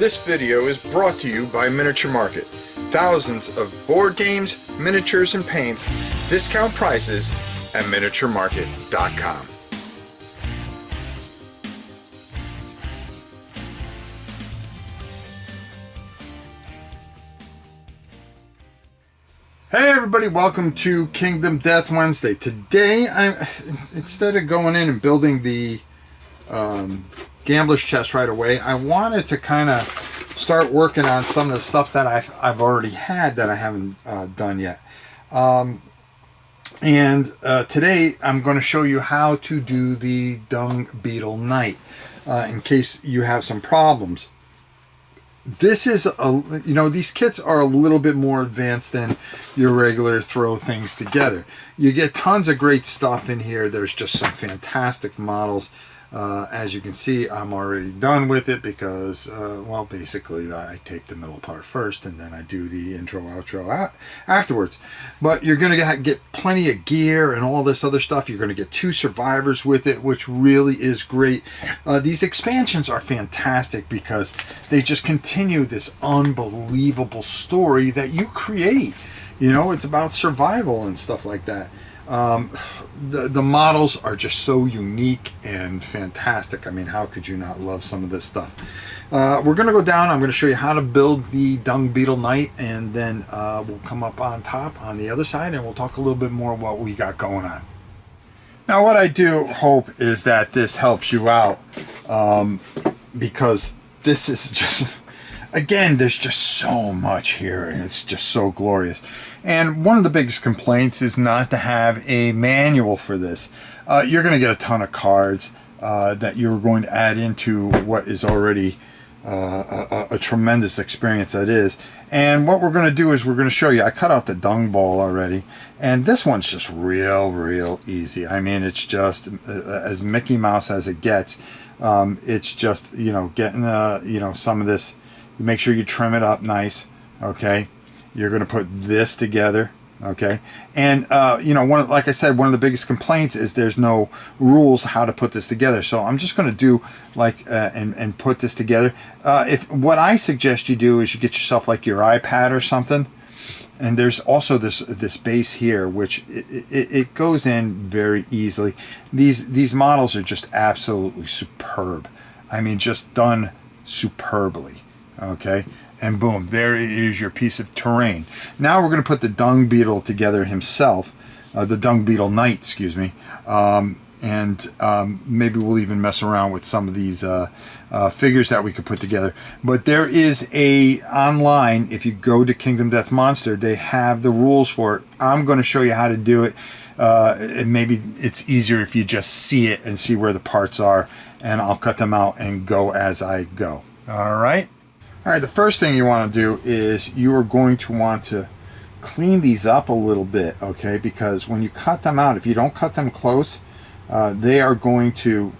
This video is brought to you by Miniature Market. Thousands of board games, miniatures, and paints, discount prices at miniaturemarket.com. Hey everybody, welcome to Kingdom Death Wednesday. Today, instead of going in and building the gambler's chest right away, I wanted to kind of start working on some of the stuff that I've already had that I haven't done yet. Today I'm going to show you how to do the Dung Beetle Knight in case you have some problems. This is these kits are a little bit more advanced than your regular throw things together. You get tons of great stuff in here. There's just some fantastic models. As you can see, I'm already done with it because, well, basically I tape the middle part first and then I do the intro, outro afterwards. But you're going to get plenty of gear and all this other stuff. You're going to get 2 survivors with it, which really is great. These expansions are fantastic because they just continue this unbelievable story that you create. You know, it's about survival and stuff like that. The models are just so unique and fantastic. I mean, how could you not love some of this stuff? We're going to go down. I'm going to show you how to build the Dung Beetle Knight, and then we'll come up on top on the other side, and we'll talk a little bit more what we got going on. Now, what I do hope is that this helps you out, because this is just... Again, there's just so much here, and it's just so glorious. And one of the biggest complaints is not to have a manual for this. You're going to get a ton of cards that you're going to add into what is already a tremendous experience that is. And what we're going to do is we're going to show you. I cut out the dung ball already, and this one's just real easy. I mean, it's just as Mickey Mouse as it gets. It's just, getting some of this. Make sure you trim it up nice, okay? You're going to put this together, okay? And, like I said, one of the biggest complaints is there's no rules how to put this together. So I'm just going to do, and put this together. What I suggest you do is you get yourself, like, your iPad or something. And there's also this base here, which it goes in very easily. These models are just absolutely superb. I mean, just done superbly. Okay, and boom, there is your piece of terrain. Now we're going to put the Dung Beetle together himself, the Dung Beetle Knight, excuse me, maybe we'll even mess around with some of these figures that we could put together. But there is online, if you go to Kingdom Death Monster, they have the rules for it. I'm going to show you how to do it. And maybe it's easier if you just see it and see where the parts are, and I'll cut them out and go as I go. All right. All right, the first thing you want to do is you are going to want to clean these up a little bit, okay? Because when you cut them out, if you don't cut them close, they are going to,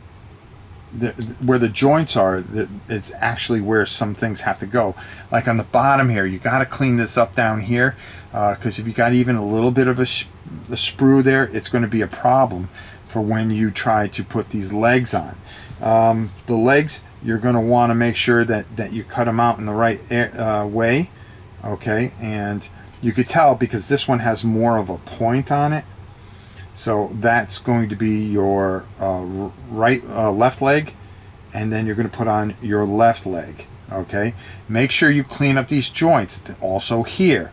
where the joints are, it's actually where some things have to go. Like on the bottom here, you got to clean this up down here, because if you got even a little bit of a sprue there, it's going to be a problem for when you try to put these legs on. The legs, you're going to want to make sure that you cut them out in the right way, okay? And you could tell because this one has more of a point on it. So that's going to be your left leg, and then you're going to put on your left leg, okay? Make sure you clean up these joints, also here,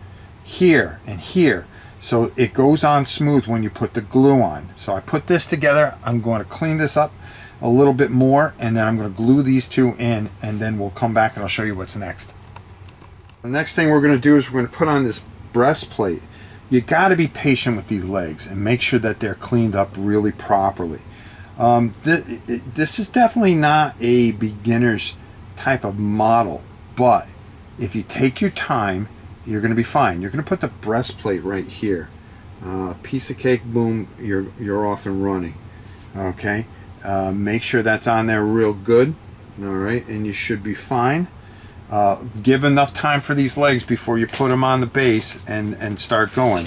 and here. So it goes on smooth when you put the glue on. So I put this together. I'm going to clean this up a little bit more, and then I'm going to glue these 2 in, and then we'll come back and I'll show you what's next. The next thing we're going to do is we're going to put on this breastplate. You got to be patient with these legs and make sure that they're cleaned up really properly. This is definitely not a beginner's type of model, but if you take your time, you're going to be fine. You're going to put the breastplate right here. Piece of cake, boom, you're off and running. Okay. Make sure that's on there real good. All right, and you should be fine. Give enough time for these legs before you put them on the base and start going.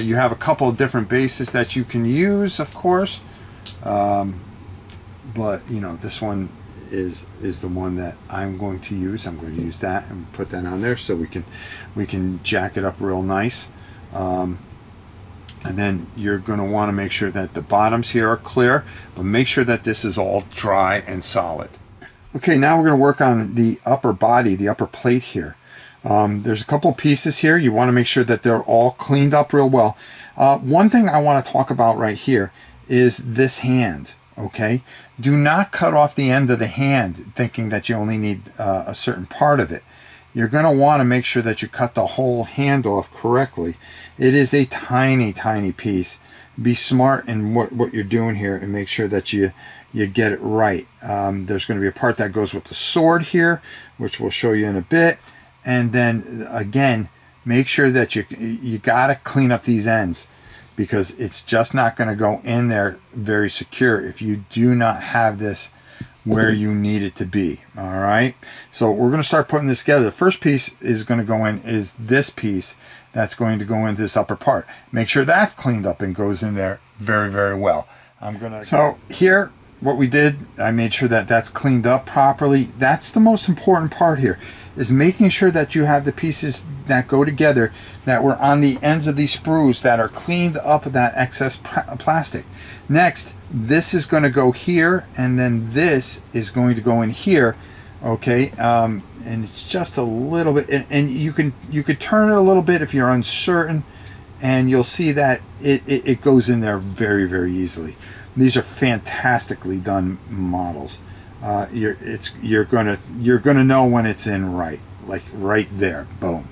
You have a couple of different bases that you can use, of course, but this one is the one that I'm going to use. I'm going to use that and put that on there so we can jack it up real nice. And then you're going to want to make sure that the bottoms here are clear, but make sure that this is all dry and solid. Okay, now we're going to work on the upper body, the upper plate here. There's a couple pieces here. You want to make sure that they're all cleaned up real well. One thing I want to talk about right here is this hand, okay? Do not cut off the end of the hand thinking that you only need a certain part of it. You're going to want to make sure that you cut the whole hand off correctly. It is a tiny, tiny piece. Be smart in what you're doing here and make sure that you get it right. There's going to be a part that goes with the sword here, which we'll show you in a bit. And then again, make sure that you got to clean up these ends, because it's just not going to go in there very secure if you do not have this where you need it to be. All right, so we're going to start putting this together. The first piece is going to go in is this piece that's going to go into this upper part. Make sure that's cleaned up and goes in there very, very well. So here, what we did, I made sure that that's cleaned up properly. That's the most important part here, is making sure that you have the pieces that go together that were on the ends of these sprues that are cleaned up of that excess plastic. Next, this is going to go here, and then this is going to go in here, okay? And it's just a little bit, and you could turn it a little bit if you're uncertain, and you'll see that it goes in there very, very easily. These are fantastically done models. You're gonna know when it's in right, like right there, boom.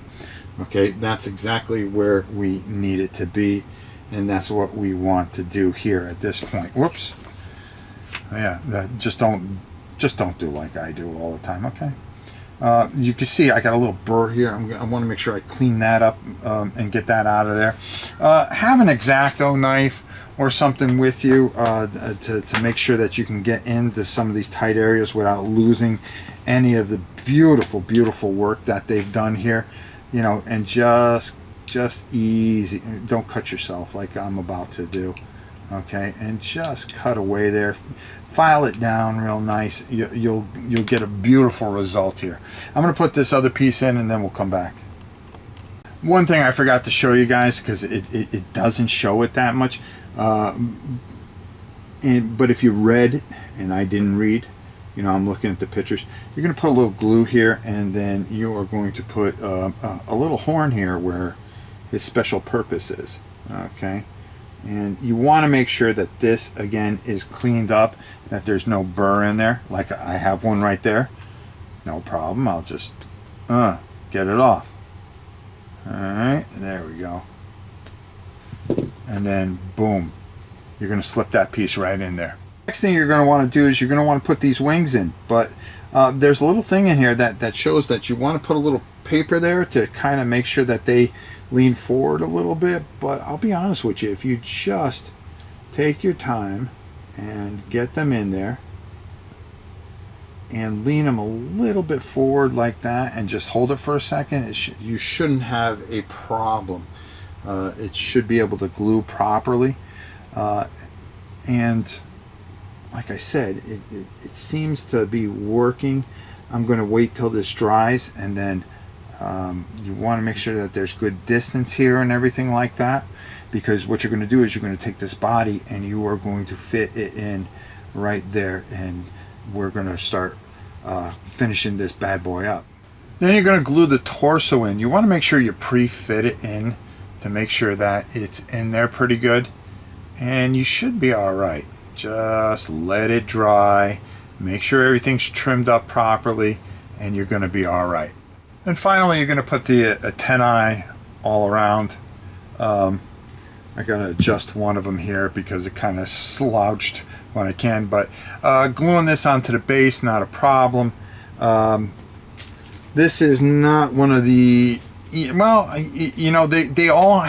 Okay, that's exactly where we need it to be, and that's what we want to do here at this point. Whoops. Yeah, just don't do like I do all the time. Okay. You can see I got a little burr here. I want to make sure I clean that up and get that out of there. Have an X-Acto knife or something with you to make sure that you can get into some of these tight areas without losing any of the beautiful, beautiful work that they've done here. You know, and just easy. Don't cut yourself like I'm about to do. Okay, and just cut away there. File it down real nice. You'll get a beautiful result here. I'm going to put this other piece in, and then we'll come back. One thing I forgot to show you guys, because it doesn't show it that much, but if you read and I didn't read, you know, I'm looking at the pictures, you're going to put a little glue here, and then you are going to put a little horn here where his special purpose is. Okay, and you want to make sure that this again is cleaned up, that there's no burr in there. Like I have one right there, no problem. I'll just get it off. All right, there we go. And then boom, you're going to slip that piece right in there. Next thing you're going to want to do is you're going to want to put these wings in, but there's a little thing in here that shows that you want to put a little paper there to kind of make sure that they lean forward a little bit. But I'll be honest with you, if you just take your time and get them in there and lean them a little bit forward like that and just hold it for a second, you shouldn't have a problem. It should be able to glue properly, and like I said, it seems to be working. I'm going to wait till this dries, and then you want to make sure that there's good distance here and everything like that, because what you're going to do is you're going to take this body and you are going to fit it in right there, and we're going to start finishing this bad boy up. Then you're going to glue the torso in. You want to make sure you pre-fit it in to make sure that it's in there pretty good, and you should be all right. Just let it dry, make sure everything's trimmed up properly, and you're going to be all right. And finally, you're going to put the antennae all around. I got to adjust one of them here because it kind of slouched when I can, but gluing this onto the base, not a problem. This is not one of the, well, you know, they all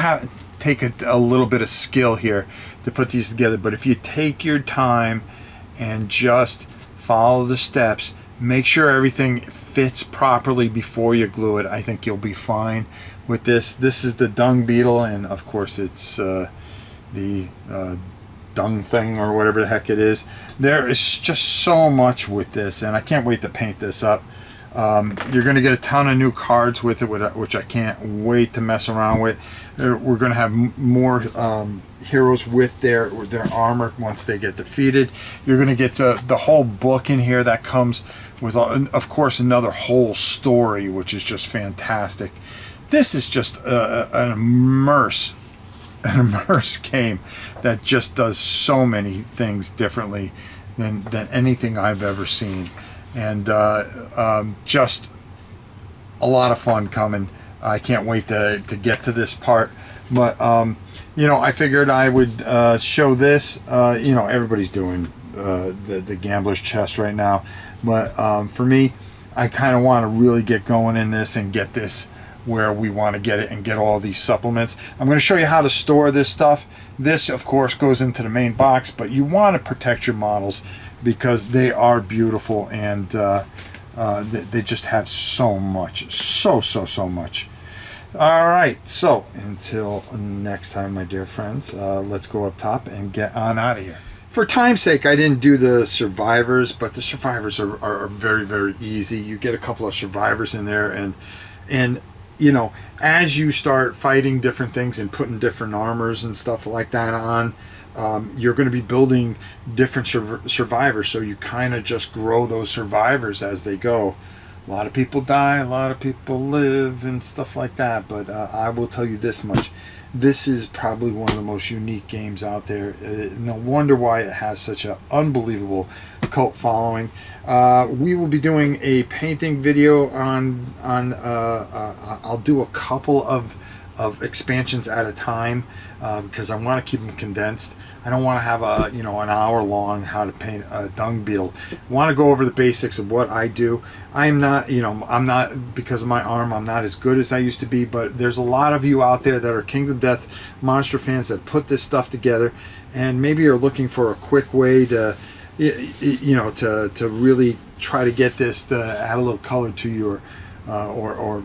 take a little bit of skill here to put these together, but if you take your time and just follow the steps, make sure everything fits properly before you glue it, I think you'll be fine with this. This is the dung beetle, and of course it's the dung thing or whatever the heck it is. There is just so much with this, and I can't wait to paint this up. You're going to get a ton of new cards with it, which I can't wait to mess around with. We're going to have more heroes with their armor once they get defeated. You're going to get the whole book in here that comes with, of course, another whole story, which is just fantastic. This is just an immerse game that just does so many things differently than anything I've ever seen. And just a lot of fun coming. I can't wait to get to this part. But you know, I figured I would show this. You know, everybody's doing the gambler's chest right now, but for me, I kind of want to really get going in this and get this where we want to get it and get all these supplements. I'm going to show you how to store this stuff. This, of course, goes into the main box, but you want to protect your models because they are beautiful, and they just have so much, so much. All right, so until next time, my dear friends, let's go up top and get on out of here. For time's sake, I didn't do the survivors, but the survivors are very, very easy. You get a couple of survivors in there, and you know, as you start fighting different things and putting different armors and stuff like that on, you're going to be building different survivors, so you kind of just grow those survivors as they go. A lot of people die, a lot of people live, and stuff like that, but I will tell you this much. This is probably one of the most unique games out there. No wonder why it has such an unbelievable cult following. We will be doing a painting video on I'll do a couple of expansions at a time because I want to keep them condensed. I don't want to have an hour long how to paint a dung beetle. I want to go over the basics of what I do. I'm not, I'm not, because of my arm, I'm not as good as I used to be, but there's a lot of you out there that are Kingdom Death Monster fans that put this stuff together, and maybe you're looking for a quick way to, to really try to get this to add a little color to your or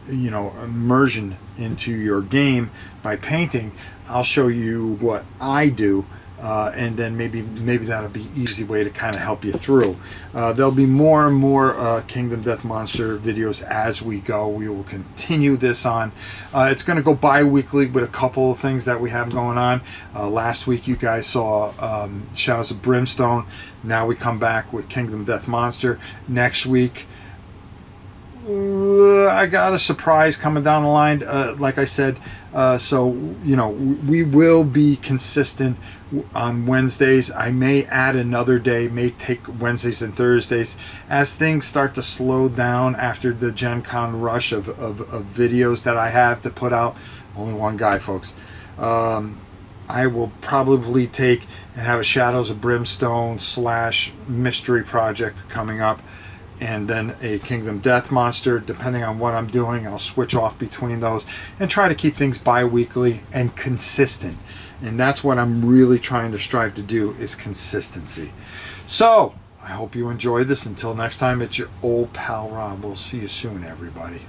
immersion into your game by painting. I'll show you what I do, and then maybe that'll be an easy way to kind of help you through. There'll be more and more Kingdom Death Monster videos as we go. We will continue this on. It's going to go bi-weekly with a couple of things that we have going on. Last week you guys saw Shadows of Brimstone. Now we come back with Kingdom Death Monster. Next week I got a surprise coming down the line, like I said, so we will be consistent on Wednesdays. I may add another day, may take Wednesdays and Thursdays as things start to slow down after the Gen Con rush of videos that I have to put out. Only one guy, folks. I will probably take and have a Shadows of Brimstone / mystery project coming up, and then a Kingdom Death Monster. Depending on what I'm doing, I'll switch off between those and try to keep things bi-weekly and consistent. And that's what I'm really trying to strive to do, is consistency. So I hope you enjoyed this. Until next time, it's your old pal Rob. We'll see you soon, everybody.